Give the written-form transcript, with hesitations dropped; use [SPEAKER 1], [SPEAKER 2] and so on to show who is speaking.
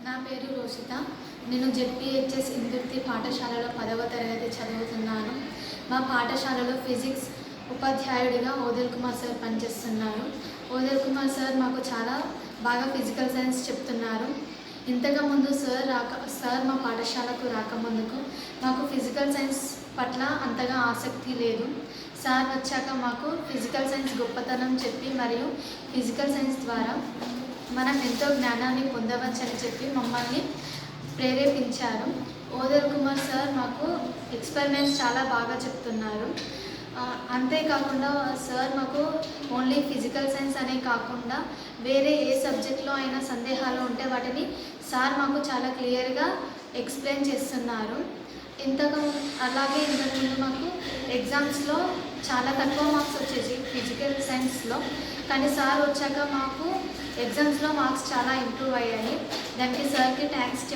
[SPEAKER 1] నా పేరు రోషిత. నేను జెడ్పీహెచ్ఎస్ ఇందుర్తి పాఠశాలలో 10వ తరగతి చదువుతున్నాను. మా పాఠశాలలో ఫిజిక్స్ ఉపాధ్యాయుడిగా ఓదెల్ కుమార్ సార్ పనిచేస్తున్నారు. ఓదెల్ కుమార్ సార్ మాకు చాలా బాగా ఫిజికల్ సైన్స్ చెప్తున్నారు. ఇంతకుముందు సార్ మా పాఠశాలకు రాకముందుకు మాకు ఫిజికల్ సైన్స్ పట్ల అంతగా ఆసక్తి లేదు. సార్ వచ్చాక మాకు ఫిజికల్ సైన్స్ గొప్పతనం చెప్పి మరియు ఫిజికల్ సైన్స్ ద్వారా మనం ఎంతో జ్ఞానాన్ని పొందవచ్చని చెప్పి మమ్మల్ని ప్రేరేపించారు. ఓదెల్ కుమార్ సార్ మాకు ఎక్స్పెరిమెంట్స్ చాలా బాగా చెప్తున్నారు. అంతేకాకుండా సార్ మాకు ఓన్లీ ఫిజికల్ సైన్స్ అనే కాకుండా వేరే ఏ సబ్జెక్ట్లో అయినా సందేహాలు ఉంటే వాటిని సార్ మాకు చాలా క్లియర్గా ఎక్స్ప్లెయిన్ చేస్తున్నారు. అలాగే ఇంతకుముందు మాకు ఎగ్జామ్స్లో చాలా తక్కువ మార్క్స్ వచ్చేసి ఫిజికల్ సైన్స్లో, కానీ సార్ వచ్చాక మాకు ఎగ్జామ్స్లో మార్క్స్ చాలా ఇంప్రూవ్ అయ్యాయి. దానికి సార్కి థ్యాంక్స్